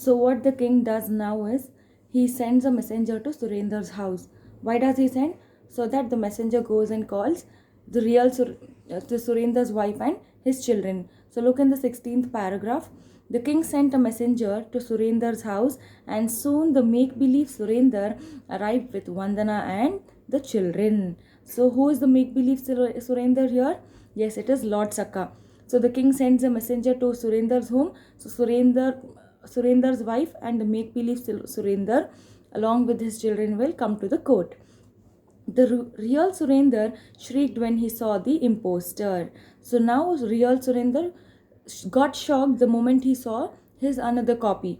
So what the king does now is he sends a messenger to Surendra's house. Why does he send? So that the messenger goes and calls the the Surendra's wife and his children. So look in the 16th paragraph. The king sent a messenger to Surendra's house, and soon the make-believe Surendra arrived with Vandana and the children. So who is the make-believe Surendra here? Yes, it is Lord Saka. So the king sends a messenger to Surendra's home. So Surendra's wife and the make-believe Surendra along with his children will come to the court. The real Surendra shrieked when he saw the impostor. So now real Surendra got shocked the moment he saw his another copy.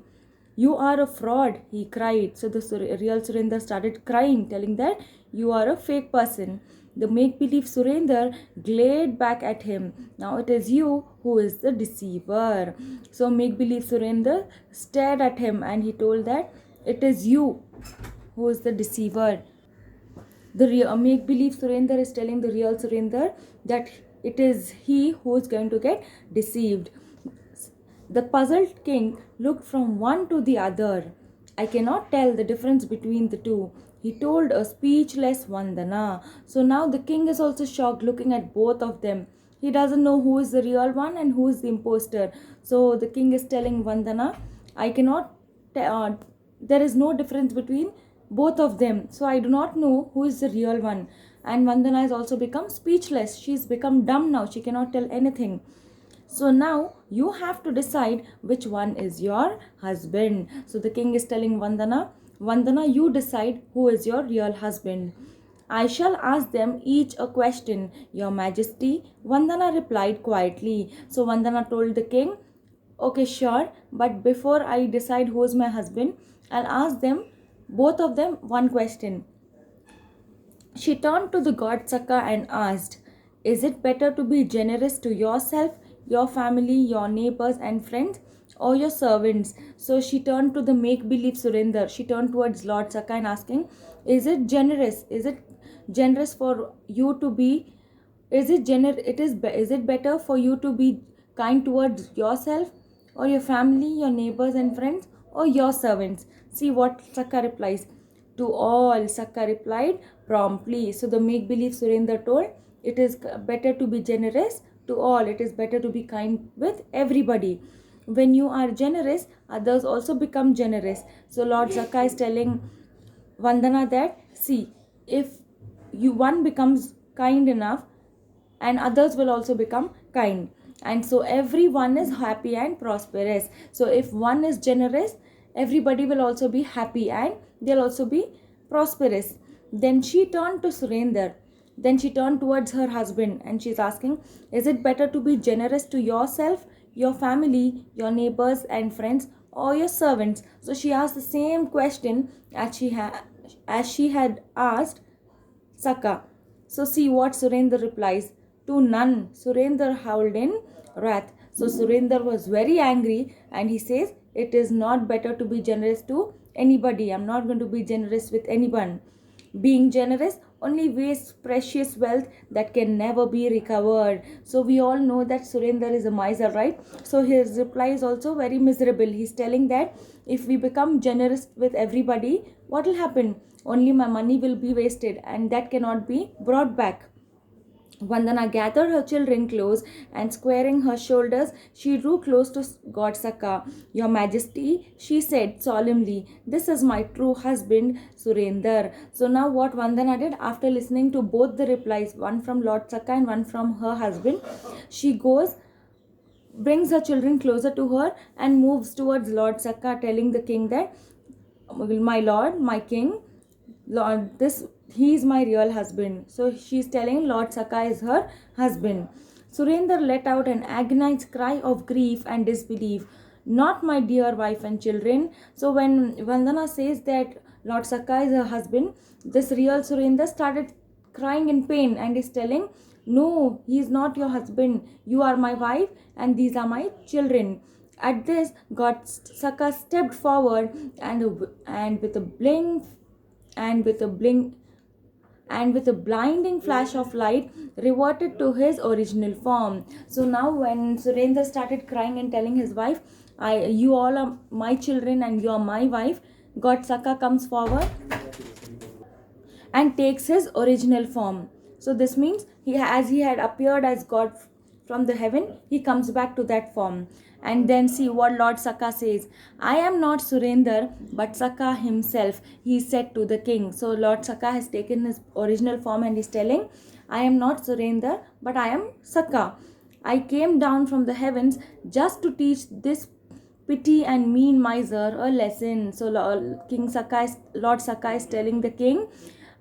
You are a fraud, he cried. So the real Surendra started crying, telling that you are a fake person. The make believe Surendra glared back at him. Now it is you who is the deceiver. So make believe Surendra stared at him and he told that it is you who is the deceiver. The make believe Surendra is telling the real Surendra that it is he who is going to get deceived. The puzzled king looked from one to the other. I cannot tell the difference between the two, he told a speechless Vandana. So now the king is also shocked looking at both of them. He doesn't know who is the real one and who is the imposter. So the king is telling Vandana, I cannot, there is no difference between both of them. So I do not know who is the real one. And Vandana has also become speechless. She's become dumb now. She cannot tell anything. So now you have to decide which one is your husband. So the king is telling Vandana, Vandana, you decide who is your real husband. I shall ask them each a question, Your Majesty. Vandana replied quietly. So Vandana told the king, okay, sure, but before I decide who is my husband, I'll ask them, both of them, one question. She turned to the god Saka and asked, is it better to be generous to yourself, your family, your neighbors and friends, or your servants? So she turned to the make-believe Surendra. She turned towards Lord Saka and asking, is it generous? Is it generous for you to be, is it better for you to be kind towards yourself or your family, your neighbors and friends, or your servants? See what Saka replies. To all, Saka replied promptly. So the make believe Surendra told, it is better to be generous to all, it is better to be kind with everybody. When you are generous, others also become generous. So Lord Saka is telling Vandana that, see, if you one becomes kind enough, and others will also become kind, and so everyone is happy and prosperous. So if one is generous, everybody will also be happy and they'll also be prosperous. Then she turned to Surendra, then she turned towards her husband and she's asking, is it better to be generous to yourself, your family, your neighbors and friends, or your servants? So she asked the same question as she had asked Saka. So see what Surendra replies. To none. Surendra howled in wrath. So Surendra was very angry and he says, it is not better to be generous to anybody. I'm not going to be generous with anyone. Being generous only wastes precious wealth that can never be recovered. So we all know that Surendra is a miser, right? So his reply is also very miserable. He's telling that if we become generous with everybody, what will happen? Only my money will be wasted and that cannot be brought back. Vandana gathered her children close and squaring her shoulders, she drew close to God Saka. Your Majesty, she said solemnly, this is my true husband, Surendra. So now what Vandana did, after listening to both the replies, one from Lord Saka and one from her husband, she goes, brings her children closer to her and moves towards Lord Saka, telling the king that, my lord, my king, Lord, this he is my real husband. So she's telling Lord Saka is her husband. Surendra let out an agonized cry of grief and disbelief. Not my dear wife and children. So when Vandana says that Lord Saka is her husband, this real Surendra started crying in pain and is telling, no, he is not your husband. You are my wife and these are my children. At this, God Saka stepped forward and with a blink and with a blink and with a blinding flash of light reverted to his original form. So now when Surendra started crying and telling his wife, you all are my children and you are my wife, God Saka comes forward and takes his original form. So this means as he had appeared as God from the heaven, he comes back to that form. And then see what Lord Saka says. I am not Surendra, but Saka himself, he said to the king. So Lord Saka has taken his original form and is telling, I am not Surendra, but I am Saka. I came down from the heavens just to teach this pity and mean miser a lesson. So Lord Saka is telling the king,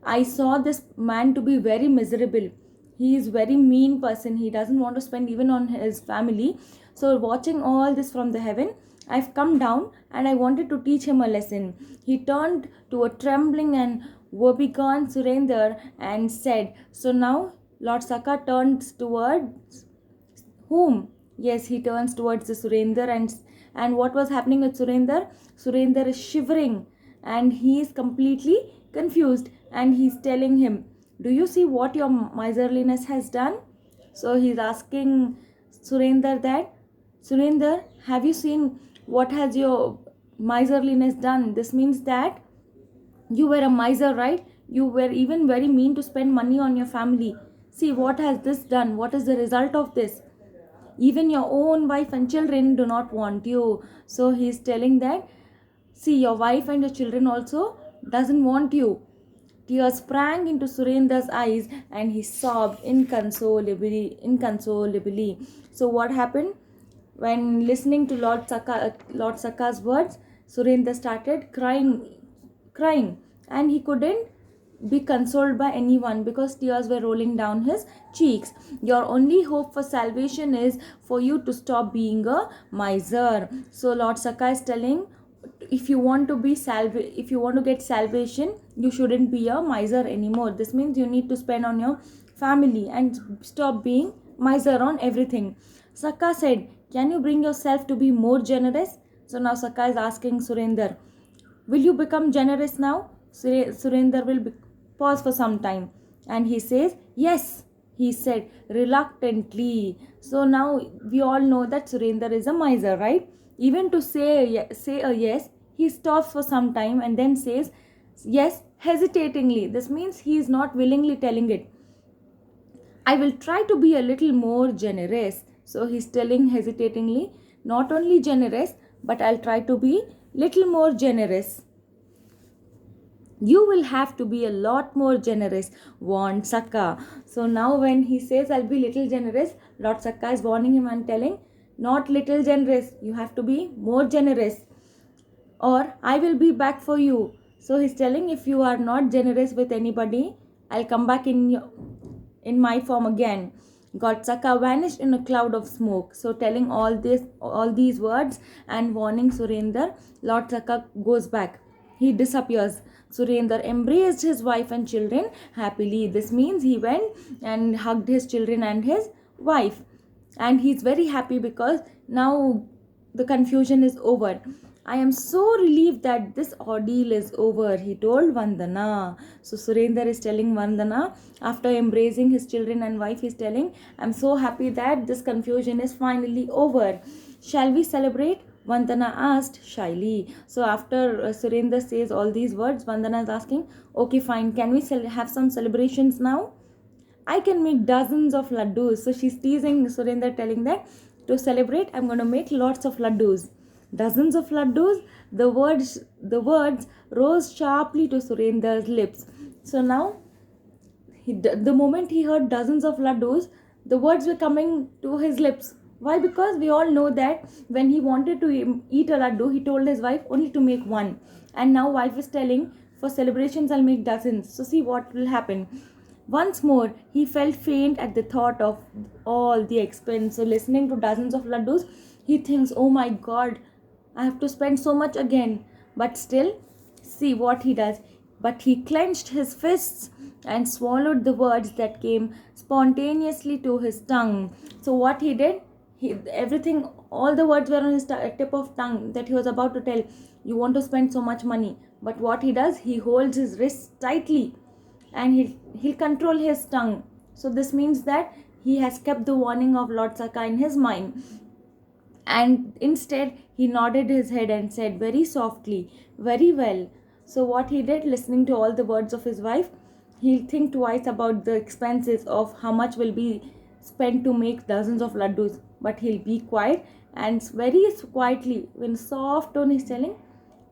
I saw this man to be very miserable. He is very mean person. He doesn't want to spend even on his family. So watching all this from the heaven, I've come down and I wanted to teach him a lesson. He turned to a trembling and woebegone Surendra and said, so now Lord Saka turns towards whom? Yes, he turns towards the Surendra, and what was happening with Surendra? Surendra is shivering and he is completely confused, and he's telling him, do you see what your miserliness has done? So he's asking Surendra that, Surendra, have you seen what has your miserliness done? This means that you were a miser, right? You were even very mean to spend money on your family. See what has this done? What is the result of this? Even your own wife and children do not want you. So he is telling that, see, your wife and your children also doesn't want you. Tears sprang into Surendra's eyes and he sobbed inconsolably. So what happened? When listening to Lord Saka's words, Surendra started crying, and he couldn't be consoled by anyone because tears were rolling down his cheeks. Your only hope for salvation is for you to stop being a miser. So Lord Saka is telling, if you want to get salvation, you shouldn't be a miser anymore. This means you need to spend on your family and stop being miser on everything. Saka said, can you bring yourself to be more generous? So now Saka is asking Surendra, will you become generous now? Surendra will pause for some time and he says, yes, he said reluctantly. So now we all know that Surendra is a miser, right? Even to say a yes, he stops for some time and then says yes hesitatingly. This means he is not willingly telling it. I will try to be a little more generous. So he's telling hesitatingly, not only generous, but I'll try to be little more generous. You will have to be a lot more generous, warned Saka. So now when he says I'll be little generous, Lord Saka is warning him and telling, not little generous, you have to be more generous, or I will be back for you. So he's telling, if you are not generous with anybody, I'll come back in my form again. God Saka vanished in a cloud of smoke. So telling all these words and warning Surendra, Lord Saka goes back. He disappears. Surendra embraced his wife and children happily. This means he went and hugged his children and his wife. And he's very happy because now the confusion is over. I am so relieved that this ordeal is over, he told Vandana. So Surendra is telling Vandana, after embracing his children and wife, he's telling, I'm so happy that this confusion is finally over. Shall we celebrate? Vandana asked shyly. So after Surendra says all these words, Vandana is asking, okay fine, can we have some celebrations now? I can make dozens of laddus. So she's teasing Surendra, telling that to celebrate, I'm going to make lots of laddus. Dozens of laddus? The words rose sharply to Surendra's lips. So now, the moment he heard dozens of laddus, the words were coming to his lips. Why? Because we all know that when he wanted to eat a laddu, he told his wife only to make one. And now wife is telling, for celebrations I'll make dozens. So see what will happen. Once more, he felt faint at the thought of all the expense. So listening to dozens of laddus, he thinks, oh my God, I have to spend so much again. But still, see what he does. But he clenched his fists and swallowed the words that came spontaneously to his tongue. So what he did, all the words were on his tip of tongue that he was about to tell. You want to spend so much money. But what he does, he holds his wrists tightly and he'll control his tongue. So this means that he has kept the warning of Lord Saka in his mind, and instead he nodded his head and said very softly, "Very well." So what he did, listening to all the words of his wife, he'll think twice about the expenses of how much will be spent to make dozens of laddus, but he'll be quiet, and very quietly, in soft tone, he's telling,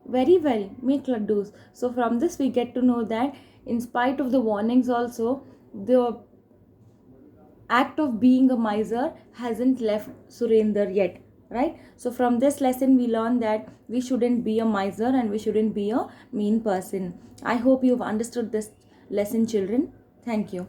"Very well, make laddus." So from this we get to know that in spite of the warnings also, the act of being a miser hasn't left Surender yet, right? So from this lesson we learn that we shouldn't be a miser and we shouldn't be a mean person. I hope you've understood this lesson, children. Thank you.